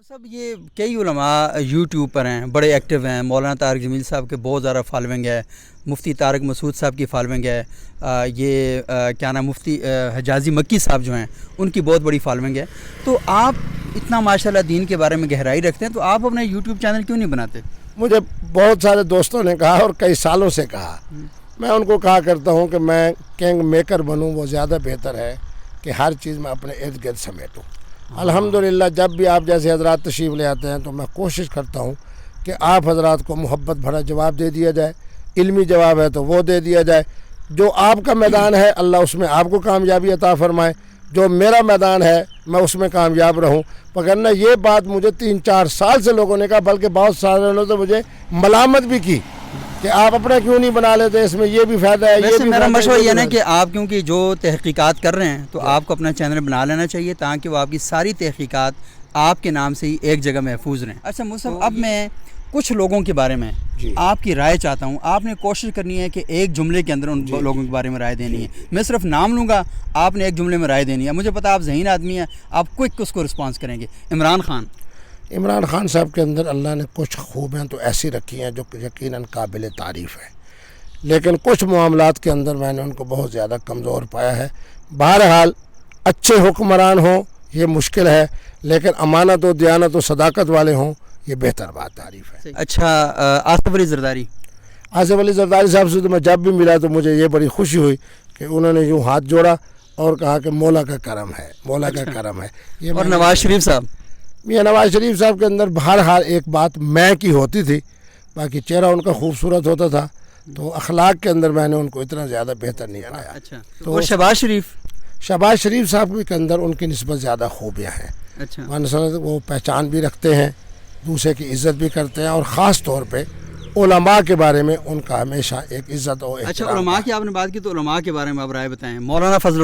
صاحب یہ کئی علماء یوٹیوب پر ہیں، بڑے ایکٹیو ہیں. مولانا طارق جمیل صاحب کے بہت زیادہ فالوئنگ ہے. مفتی طارق مسعود صاحب کی فالوئنگ ہے. یہ کیا نام مفتی حجازی مکی صاحب جو ہیں ان کی بہت بڑی فالوئنگ ہے. تو آپ اتنا ماشاءاللہ دین کے بارے میں گہرائی رکھتے ہیں، تو آپ اپنا یوٹیوب چینل کیوں نہیں بناتے؟ مجھے بہت سارے دوستوں نے کہا اور کئی سالوں سے کہا. میں ان کو کہا کرتا ہوں کہ میں کنگ میکر بنوں وہ زیادہ بہتر ہے کہ ہر چیز میں اپنے ارد گرد سمیٹوں. الحمدللہ جب بھی آپ جیسے حضرات تشریف لے آتے ہیں تو میں کوشش کرتا ہوں کہ آپ حضرات کو محبت بھرا جواب دے دیا جائے. علمی جواب ہے تو وہ دے دیا جائے. جو آپ کا میدان ہے اللہ اس میں آپ کو کامیابی عطا فرمائے. جو میرا میدان ہے میں اس میں کامیاب رہوں. وگرنہ یہ بات مجھے 3-4 سال سے لوگوں نے کہا، بلکہ بہت سارے لوگوں نے مجھے ملامت بھی کی کہ آپ اپنا کیوں نہیں بنا لیتے، اس میں یہ بھی فائدہ ہے. ویسے میرا مشورہ یہ ہے کہ آپ کیونکہ جو تحقیقات کر رہے ہیں تو آپ کو اپنا چینل بنا لینا چاہیے تاکہ وہ آپ کی ساری تحقیقات آپ کے نام سے ہی ایک جگہ محفوظ رہیں. اچھا مصعب، اب میں کچھ لوگوں کے بارے میں آپ کی رائے چاہتا ہوں. آپ نے کوشش کرنی ہے کہ ایک جملے کے اندر ان لوگوں کے بارے میں رائے دینی ہے. میں صرف نام لوں گا، آپ نے ایک جملے میں رائے دینی ہے. مجھے پتا آپ ذہین آدمی ہیں، آپ کوئک اس کو رسپانس کریں گے. عمران خان صاحب کے اندر اللہ نے کچھ خوبیاں تو ایسی رکھی ہیں جو یقیناً قابل تعریف ہے، لیکن کچھ معاملات کے اندر میں نے ان کو بہت زیادہ کمزور پایا ہے. بہرحال اچھے حکمران ہوں یہ مشکل ہے، لیکن امانت و دیانت و صداقت والے ہوں یہ بہتر بات تعریف ہے. اچھا آصف علی زرداری صاحب سے تو میں جب بھی ملا تو مجھے یہ بڑی خوشی ہوئی کہ انہوں نے یوں ہاتھ جوڑا اور کہا کہ مولا کا کرم ہے، مولا کا کرم ہے. اور نواز شریف صاحب، میاں نواز شریف صاحب کے اندر بہرحال ایک بات میں کی ہوتی تھی، باقی چہرہ ان کا خوبصورت ہوتا تھا، تو اخلاق کے اندر میں نے ان کو اتنا زیادہ بہتر نہیں پایا. اچھا اور شہباز شریف صاحب کے اندر ان کی نسبت زیادہ خوبیاں ہیں. اچھا وہ پہچان بھی رکھتے ہیں، دوسرے کی عزت بھی کرتے ہیں، اور خاص طور پہ علماء کے بارے میں ان کا ہمیشہ ایک عزت اور اچھا علماء کی آپ نے بات کی تو علماء کے بارے میں آپ رائے بتائیں. مولانا فضل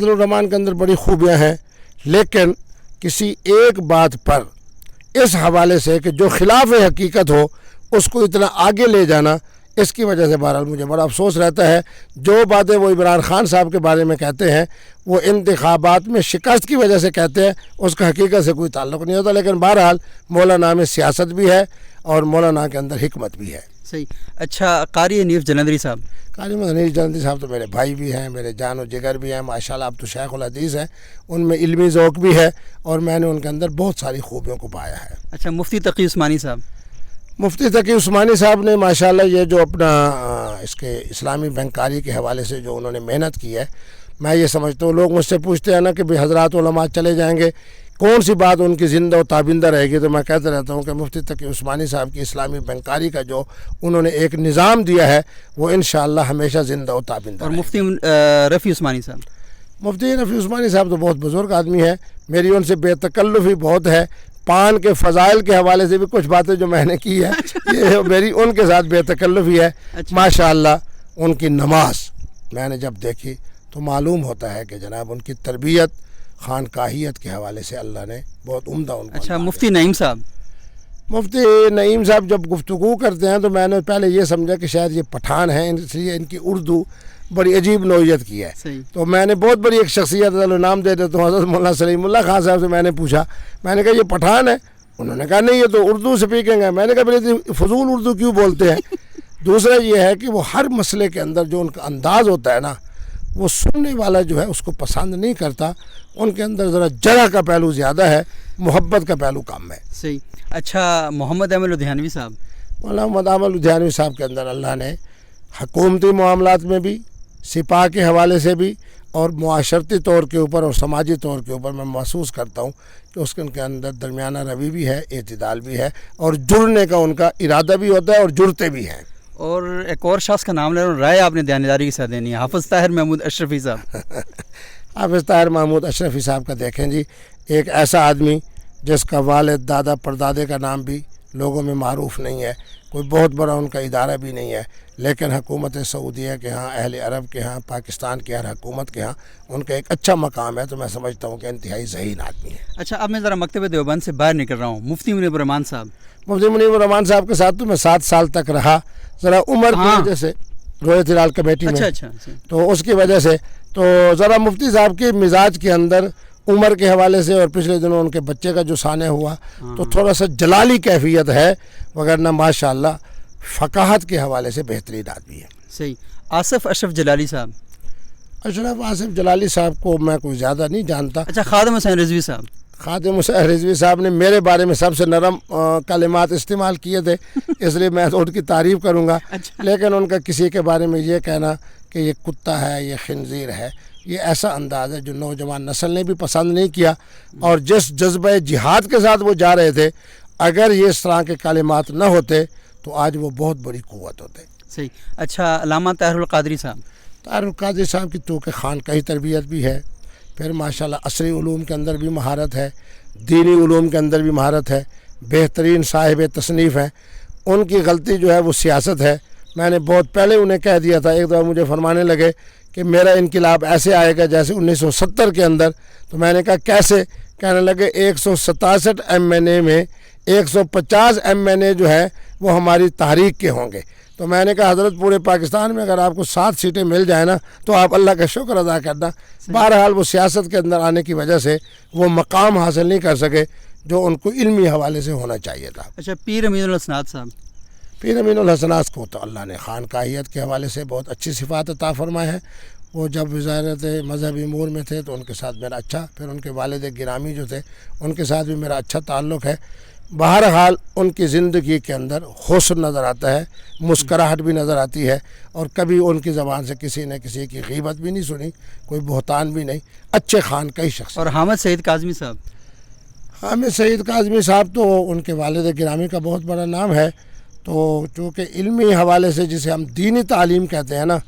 الرحمان کے اندر بڑی خوبیاں ہیں، لیکن کسی ایک بات پر اس حوالے سے کہ جو خلاف حقیقت ہو اس کو اتنا آگے لے جانا، اس کی وجہ سے بہرحال مجھے بڑا افسوس رہتا ہے. جو باتیں وہ عمران خان صاحب کے بارے میں کہتے ہیں وہ انتخابات میں شکست کی وجہ سے کہتے ہیں، اس کا حقیقت سے کوئی تعلق نہیں ہوتا. لیکن بہرحال مولانا میں سیاست بھی ہے اور مولانا کے اندر حکمت بھی ہے. صحیح. اچھا قاری حنیف جلندری صاحب تو میرے بھائی بھی ہیں، میرے جان و جگر بھی ہیں ماشاءاللہ. اب تو شیخ الحدیث ہیں، ان میں علمی ذوق بھی ہے اور میں نے ان کے اندر بہت ساری خوبیوں کو پایا ہے. اچھا مفتی تقی عثمانی صاحب نے ماشاءاللہ یہ جو اپنا اس کے اسلامی بینکاری کے حوالے سے جو انہوں نے محنت کی ہے، میں یہ سمجھتا ہوں، لوگ مجھ سے پوچھتے ہیں نا کہ حضرات علماء چلے جائیں گے کون سی بات ان کی زندہ و تابندہ رہے گی، تو میں کہتا رہتا ہوں کہ مفتی تقی عثمانی صاحب کی اسلامی بینکاری کا جو انہوں نے ایک نظام دیا ہے وہ انشاءاللہ ہمیشہ زندہ و تابندہ. اور مفتی رفیع عثمانی صاحب تو بہت بزرگ آدمی ہے، میری ان سے بے تکلفی بہت ہے. پان کے فضائل کے حوالے سے بھی کچھ باتیں جو میں نے کی ہے یہ میری ان کے ساتھ بے تکلفی ہے. ماشاءاللہ ان کی نماز میں نے جب دیکھی تو معلوم ہوتا ہے کہ جناب ان کی تربیت خانقاہیت کے حوالے سے اللہ نے بہت عمدہ ان کو. اچھا مفتی نعیم صاحب جب گفتگو کرتے ہیں تو میں نے پہلے یہ سمجھا کہ شاید یہ پٹھان ہیں، اس لیے ان کی اردو بڑی عجیب نوعیت کی ہے. تو میں نے بہت بڑی ایک شخصیت نام دے دیتا ہوں، حضرت مولانا سلیم اللہ خان صاحب سے میں نے پوچھا، میں نے کہا یہ پٹھان ہے؟ انہوں نے کہا نہیں یہ تو اردو سپیکنگ ہے. میں نے کہا پھر فضول اردو کیوں بولتے ہیں؟ دوسرا یہ ہے کہ وہ ہر مسئلے کے اندر جو ان کا انداز ہوتا ہے نا، وہ سننے والا جو ہے اس کو پسند نہیں کرتا. ان کے اندر ذرا جرح کا پہلو زیادہ ہے، محبت کا پہلو کم ہے. صحیح. اچھا محمد احمد لدھیانوی صاحب کے اندر اللہ نے حکومتی معاملات میں بھی، سپاہ کے حوالے سے بھی، اور معاشرتی طور کے اوپر اور سماجی طور کے اوپر میں محسوس کرتا ہوں کہ اس کے اندر درمیانہ روی بھی ہے، اعتدال بھی ہے، اور جڑنے کا ان کا ارادہ بھی ہوتا ہے اور جڑتے بھی ہیں. اور ایک اور شخص کا نام لے رہا ہوں، رائے آپ نے دیانتداری کے ساتھ دینی ہے، حافظ طاہر محمود اشرفی صاحب کا دیکھیں جی، ایک ایسا آدمی جس کا والد دادا پردادے کا نام بھی لوگوں میں معروف نہیں ہے، کوئی بہت بڑا ان کا ادارہ بھی نہیں ہے، لیکن حکومت سعودیہ کے ہاں، اہل عرب کے ہاں، پاکستان کے ہر حکومت کے ہاں ان کا ایک اچھا مقام ہے. تو میں سمجھتا ہوں کہ انتہائی ذہین آدمی ہے. اچھا اب میں ذرا مکتب دیوبند سے باہر نکل رہا ہوں. مفتی منیب الرحمان صاحب کے ساتھ تو میں 7 سال تک رہا. ذرا عمر کی وجہ سے رویت ہلال کمیٹی میں، تو اس کی وجہ سے تو ذرا مفتی صاحب کے مزاج کے اندر عمر کے حوالے سے اور پچھلے دنوں ان کے بچے کا جو سانحہ ہوا تو تھوڑا سا جلالی کیفیت ہے، وگرنہ ماشاءاللہ فقاہت کے حوالے سے بہترین آدمی ہے۔ صحیح۔ آصف اشرف جلالی صاحب، اشرف آصف جلالی صاحب کو میں کوئی زیادہ نہیں جانتا۔ اچھا خادم حسین رضوی صاحب، خادم حسین رضوی صاحب نے میرے بارے میں سب سے نرم کلمات استعمال کیے تھے، اس لیے میں تو ان کی تعریف کروں گا، لیکن ان کا کسی کے بارے میں یہ کہنا کہ یہ کتا ہے، یہ خنزیر ہے، یہ ایسا انداز ہے جو نوجوان نسل نے بھی پسند نہیں کیا، اور جس جذبہ جہاد کے ساتھ وہ جا رہے تھے، اگر یہ اس طرح کے کلمات نہ ہوتے تو آج وہ بہت بڑی قوت ہوتے۔ صحیح۔ اچھا علامہ طاہر القادری صاحب، طاہر القادری صاحب کی چونکہ خانقاہی تربیت بھی ہے، پھر ماشاءاللہ عصری علوم کے اندر بھی مہارت ہے، دینی علوم کے اندر بھی مہارت ہے، بہترین صاحب تصنیف ہیں۔ ان کی غلطی جو ہے وہ سیاست ہے۔ میں نے بہت پہلے انہیں کہہ دیا تھا، ایک دفعہ مجھے فرمانے لگے کہ میرا انقلاب ایسے آئے گا جیسے 1970 کے اندر، تو میں نے کہا کیسے؟ کہنے لگے 167 MNA میں 150 MNA جو ہے وہ ہماری تحریک کے ہوں گے۔ تو میں نے کہا حضرت پورے پاکستان میں اگر آپ کو 7 سیٹیں مل جائیں نا تو آپ اللہ کا شکر ادا کرنا۔ بہرحال وہ سیاست کے اندر آنے کی وجہ سے وہ مقام حاصل نہیں کر سکے جو ان کو علمی حوالے سے ہونا چاہیے تھا۔ اچھا پیر امین الحسنات صاحب، پیر امین الحسنات کو تو اللہ نے خانقاہیت کے حوالے سے بہت اچھی صفات عطا فرمائے ہیں۔ وہ جب وزارت مذہبی امور میں تھے تو ان کے ساتھ میرا اچھا، پھر ان کے والد گرامی جو تھے ان کے ساتھ بھی میرا اچھا تعلق ہے۔ بہرحال ان کی زندگی کے اندر حسن نظر آتا ہے، مسکراہٹ بھی نظر آتی ہے، اور کبھی ان کی زبان سے کسی نے کسی کی غیبت بھی نہیں سنی، کوئی بہتان بھی نہیں، اچھے خانقاہی شخص۔ اور حامد سعید کاظمی صاحب، حامد سعید کاظمی صاحب تو ان کے والد گرامی کا بہت بڑا نام ہے، تو چونکہ علمی حوالے سے جسے ہم دینی تعلیم کہتے ہیں نا،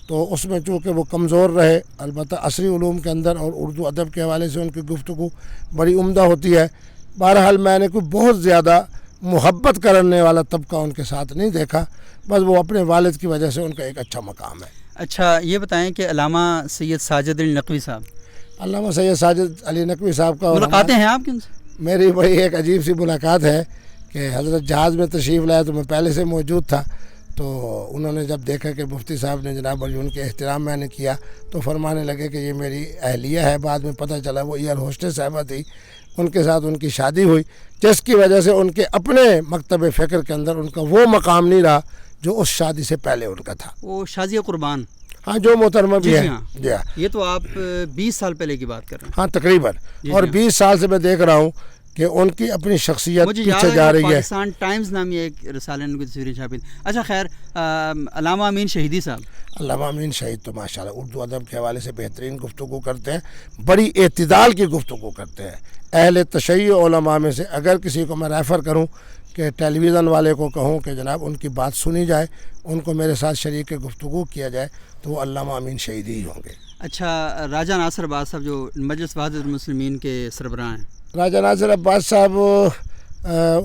تو اس میں چونکہ وہ کمزور رہے، البتہ عصری علوم کے اندر اور اردو ادب کے حوالے سے ان کی گفتگو بڑی عمدہ ہوتی ہے۔ بہرحال میں نے کوئی بہت زیادہ محبت کرنے والا طبقہ ان کے ساتھ نہیں دیکھا، بس وہ اپنے والد کی وجہ سے ان کا ایک اچھا مقام ہے۔ اچھا یہ بتائیں کہ علامہ سید ساجد علی نقوی صاحب، علامہ سید ساجد علی نقوی صاحب کا ملاقاتیں ہیں آپ کی ان سے؟ میری بڑی ایک عجیب سی ملاقات ہے کہ حضرت جہاز میں تشریف لائے تو میں پہلے سے موجود تھا، تو انہوں نے جب دیکھا کہ مفتی صاحب نے جناب بڑی ان کے احترام میں نے کیا تو فرمانے لگے کہ یہ میری اہلیہ ہے۔ بعد میں پتہ چلا وہ ایئر ہوسٹس صاحبہ تھی، ان کے ساتھ ان کی شادی ہوئی، جس کی وجہ سے ان کے اپنے مکتب فکر کے اندر ان کا وہ مقام نہیں رہا جو اس شادی سے پہلے ان کا تھا۔ وہ شازیہ قربان، ہاں جو محترمہ بھی ہے، جی ہاں، یہ تو آپ 20 سال پہلے کی بات کر رہے ہیں؟ ہاں تقریباً، اور 20 سال سے میں دیکھ رہا ہوں کہ ان کی اپنی شخصیت پیچھے جا رہی ہے۔ پاکستان ٹائمز نامی ایک رسالے نے تصویریں چھاپی۔ اچھا خیر، علامہ امین شہیدی صاحب، علامہ امین شہید تو ماشاءاللہ اردو ادب کے حوالے سے بہترین گفتگو کرتے ہیں، بڑی اعتدال کی گفتگو کرتے ہیں۔ اہل تشیع علماء میں سے اگر کسی کو میں ریفر کروں کہ ٹیلی ویژن والے کو کہوں کہ جناب ان کی بات سنی جائے، ان کو میرے ساتھ شریک گفتگو کیا جائے، تو وہ علامہ امین شہیدی ہی ہوں گے۔ اچھا راجہ ناصر عباس صاحب جو مجلس وحدت المسلمین کے سربراہ ہیں، راجہ ناصر عباس صاحب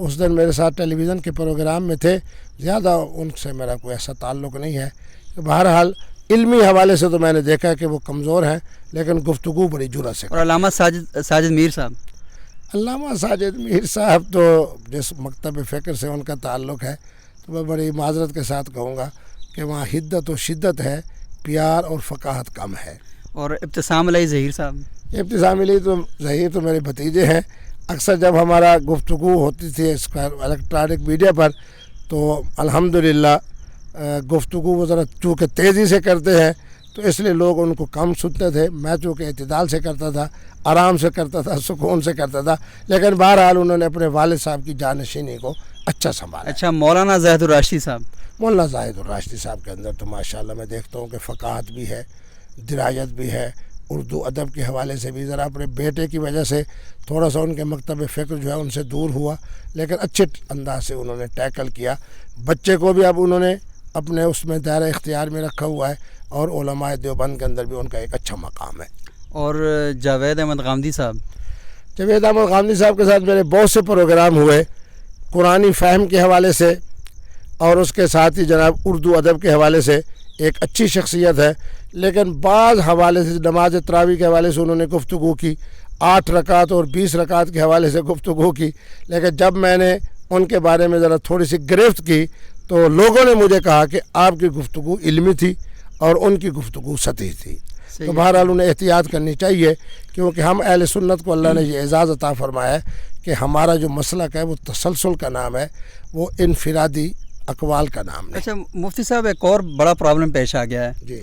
اس دن میرے ساتھ ٹیلی ویژن کے پروگرام میں تھے، زیادہ ان سے میرا کوئی ایسا تعلق نہیں ہے۔ بہرحال علمی حوالے سے تو میں نے دیکھا کہ وہ کمزور ہیں، لیکن گفتگو بڑی جرأت سے۔ اور علامہ ساجد میر صاحب، علامہ ساجد میر صاحب تو جس مکتب فکر سے ان کا تعلق ہے تو میں بڑی معذرت کے ساتھ کہوں گا کہ وہاں حدت و شدت ہے، پیار اور فقاہت کم ہے۔ اور ابتسام علیہ ظہیر صاحب، ابتسام علی تو ظہیر تو میرے بھتیجے ہیں۔ اکثر جب ہمارا گفتگو ہوتی تھی الیکٹرانک میڈیا پر تو الحمدللہ گفتگو وہ ذرا چونکہ تیزی سے کرتے ہیں تو اس لیے لوگ ان کو کم سنتے تھے، میں چونکہ اعتدال سے کرتا تھا، آرام سے کرتا تھا، سکون سے کرتا تھا، لیکن بہرحال انہوں نے اپنے والد صاحب کی جانشینی کو اچھا سنبھالا۔ اچھا مولانا زاہد الراشدی صاحب، مولانا زاہد الراشدی صاحب کے اندر تو ماشاءاللہ میں دیکھتا ہوں کہ فقاہت بھی ہے، درایت بھی ہے، اردو ادب کے حوالے سے بھی ذرا اپنے بیٹے کی وجہ سے تھوڑا سا ان کے مکتب فکر جو ہے ان سے دور ہوا، لیکن اچھے انداز سے انہوں نے ٹیکل کیا۔ بچے کو بھی اب انہوں نے اپنے اس میں دائرہ اختیار میں رکھا ہوا ہے، اور علماء دیوبند کے اندر بھی ان کا ایک اچھا مقام ہے۔ اور جاوید احمد غامدی صاحب، جاوید احمد غامدی صاحب کے ساتھ میرے بہت سے پروگرام ہوئے قرآنی فہم کے حوالے سے، اور اس کے ساتھ ہی جناب اردو ادب کے حوالے سے ایک اچھی شخصیت ہے، لیکن بعض حوالے سے نماز تراویح کے حوالے سے انہوں نے گفتگو کی، 8 رکعت اور 20 رکعت کے حوالے سے گفتگو کی، لیکن جب میں نے ان کے بارے میں ذرا تھوڑی سی گرفت کی تو لوگوں نے مجھے کہا کہ آپ کی گفتگو علمی تھی اور ان کی گفتگو سطحی تھی۔ تو بہرحال انہیں احتیاط کرنی چاہیے، کیونکہ ہم اہل سنت کو اللہ نے یہ اعزاز عطا فرمایا ہے کہ ہمارا جو مسلک ہے وہ تسلسل کا نام ہے، وہ انفرادی اقوال کا نام ہے۔ اچھا مفتی صاحب، ایک اور بڑا پرابلم پیش آ گیا ہے جی،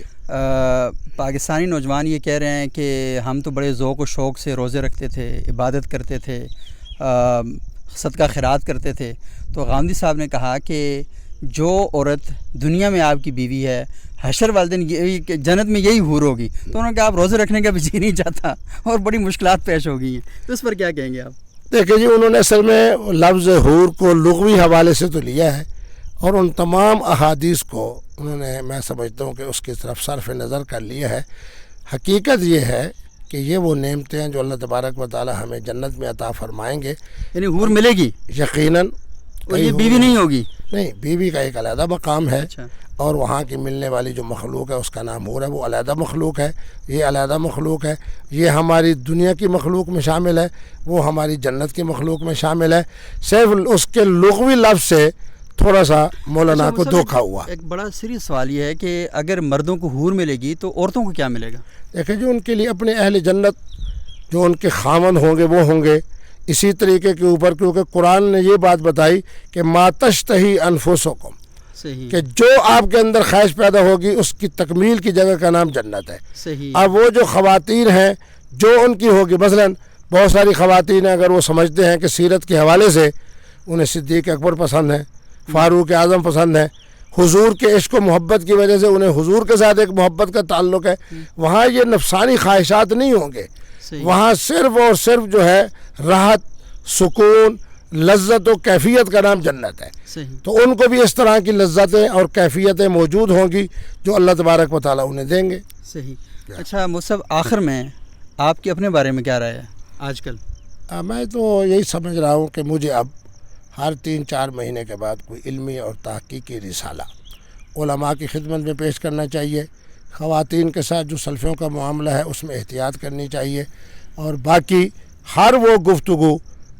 پاکستانی نوجوان یہ کہہ رہے ہیں کہ ہم تو بڑے ذوق و شوق سے روزے رکھتے تھے، عبادت کرتے تھے، صدقہ خیرات کرتے تھے، تو غامدی صاحب نے کہا کہ جو عورت دنیا میں آپ کی بیوی ہے، حشر والے دن جنت میں یہی حور ہوگی، تو انہوں نے کہا آپ روزے رکھنے کا بھی جی نہیں چاہتا اور بڑی مشکلات پیش ہو گئی ہیں، تو اس پر کیا کہیں گے آپ؟ دیکھیں جی، انہوں نے اصل میں لفظ حور کو لغوی حوالے سے تو لیا ہے، اور ان تمام احادیث کو انہوں نے، میں سمجھتا ہوں کہ اس کی طرف صرف نظر کر لیا ہے۔ حقیقت یہ ہے کہ یہ وہ نعمتیں ہیں جو اللہ تبارک و تعالی ہمیں جنت میں عطا فرمائیں گے، یعنی حور ملے گی یقیناً۔ اور یہ بیوی نہیں ہوگی؟ نہیں، بیوی کا ایک علیحدہ مقام ہے، اچھا، اور وہاں کی ملنے والی جو مخلوق ہے اس کا نام حور ہے، وہ علیحدہ مخلوق ہے، یہ علیحدہ مخلوق ہے، یہ ہماری دنیا کی مخلوق میں شامل ہے، وہ ہماری جنت کی مخلوق میں شامل ہے۔ صرف اس کے لغوی لفظ سے تھوڑا سا مولانا کو دھوکا ہوا۔ ایک بڑا سیریس سوال یہ ہے کہ اگر مردوں کو حور ملے گی تو عورتوں کو کیا ملے گا؟ دیکھیں جو ان کے لیے اپنے اہل جنت جو ان کے خاوند ہوں گے وہ ہوں گے، اسی طریقے کے اوپر، کیونکہ قرآن نے یہ بات بتائی کہ ما تشتہی انفسکم، صحیح، کہ جو آپ کے اندر خواہش پیدا ہوگی اس کی تکمیل کی جگہ کا نام جنت ہے۔ صحیح۔ اب وہ جو خواتین ہیں جو ان کی ہوگی، مثلاً بہت ساری خواتین ہیں، اگر وہ سمجھتے ہیں کہ سیرت کے حوالے سے انہیں صدیق اکبر پسند ہے، فاروق اعظم پسند ہے، حضور کے عشق و محبت کی وجہ سے انہیں حضور کے ساتھ ایک محبت کا تعلق ہے، وہاں یہ نفسانی خواہشات نہیں ہوں گے، وہاں صرف اور صرف جو ہے راحت، سکون، لذت و کیفیت کا نام جنت ہے۔ صحیح۔ تو ان کو بھی اس طرح کی لذتیں اور کیفیتیں موجود ہوں گی جو اللہ تبارک و تعالیٰ انہیں دیں گے۔ صحیح۔ اچھا مصعب، آخر میں آپ کی اپنے بارے میں کیا رائے ہے آج کل؟ میں تو یہی سمجھ رہا ہوں کہ مجھے اب ہر 3-4 مہینے کے بعد کوئی علمی اور تحقیقی رسالہ علماء کی خدمت میں پیش کرنا چاہیے، خواتین کے ساتھ جو سلفیوں کا معاملہ ہے اس میں احتیاط کرنی چاہیے، اور باقی ہر وہ گفتگو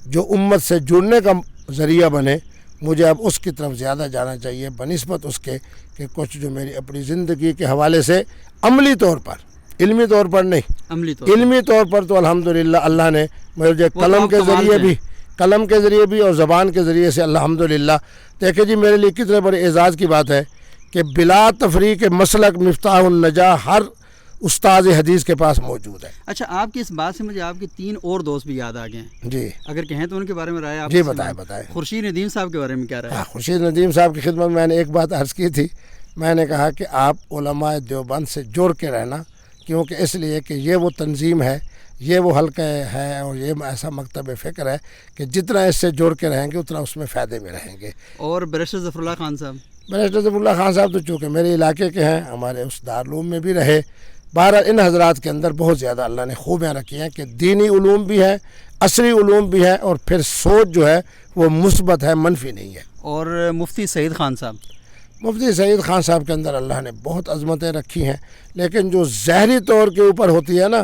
جو امت سے جڑنے کا ذریعہ بنے، مجھے اب اس کی طرف زیادہ جانا چاہیے بنسبت اس کے کہ کچھ جو میری اپنی زندگی کے حوالے سے عملی طور پر، علمی طور پر نہیں، علمی طور پر تو الحمدللہ اللہ نے مجھے قلم کے ذریعے بھی اور زبان کے ذریعے سے الحمدللہ، دیکھیں جی میرے لیے کتنے بڑے اعزاز کی بات ہے کہ بلا تفریق مسلک مفتاح النجاح ہر استاد حدیث کے پاس موجود ہے۔ اچھا، آپ کی اس بات سے مجھے آپ کے 3 اور دوست بھی یاد آ گئے ہیں، جی اگر کہیں تو ان کے بارے میں رائے آپ؟ جی بتائیں۔ خورشید ندیم صاحب کے بارے میں کیا رائے؟ خورشید ندیم صاحب کی خدمت میں نے ایک بات عرض کی تھی، میں نے کہا کہ آپ علماء دیوبند سے جڑ کے رہنا، کیونکہ اس لیے کہ یہ وہ تنظیم ہے، یہ وہ حلقہ ہے، اور یہ ایسا مکتب فکر ہے کہ جتنا اس سے جڑ کے رہیں گے اتنا اس میں فائدے میں رہیں گے۔ اور بیرسٹر ظفر اللہ خان صاحب؟ بیرسٹر ظفر اللہ خان صاحب تو چونکہ میرے علاقے کے ہیں، ہمارے اس دارالعلوم میں بھی رہے، بہرحال ان حضرات کے اندر بہت زیادہ اللہ نے خوبیاں رکھی ہیں کہ دینی علوم بھی ہے، عصری علوم بھی ہے، اور پھر سوچ جو ہے وہ مثبت ہے، منفی نہیں ہے۔ اور مفتی سعید خان صاحب؟ مفتی سعید خان صاحب کے اندر اللہ نے بہت عظمتیں رکھی ہیں، لیکن جو ظاہری طور کے اوپر ہوتی ہے نا،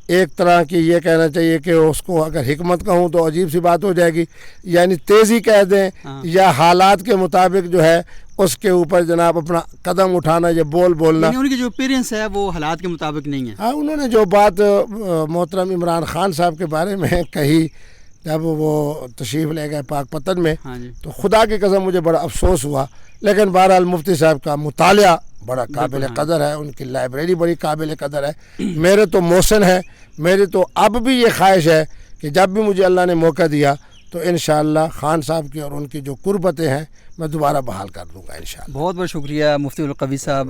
ایک طرح کی یہ کہنا چاہیے کہ اس کو اگر حکمت کہوں تو عجیب سی بات ہو جائے گی، یعنی تیزی کہہ دیں یا حالات کے مطابق جو ہے اس کے اوپر جناب اپنا قدم اٹھانا یا بولنا، یعنی ان کی جو اپیرنس ہے وہ حالات کے مطابق نہیں ہے۔ ہاں، انہوں نے جو بات محترم عمران خان صاحب کے بارے میں کہی جب وہ تشریف لے گئے پاک پتن میں، تو خدا کی قسم مجھے بڑا افسوس ہوا، لیکن بہرحال مفتی صاحب کا مطالعہ بڑا قابل قدر ہے، ان کی لائبریری بڑی قابل قدر ہے، میرے تو محسن ہے، میری تو اب بھی یہ خواہش ہے کہ جب بھی مجھے اللہ نے موقع دیا تو انشاءاللہ خان صاحب کی اور ان کی جو قربتیں ہیں میں دوبارہ بحال کر دوں گا انشاءاللہ۔ بہت بہت شکریہ مفتی القوی صاحب۔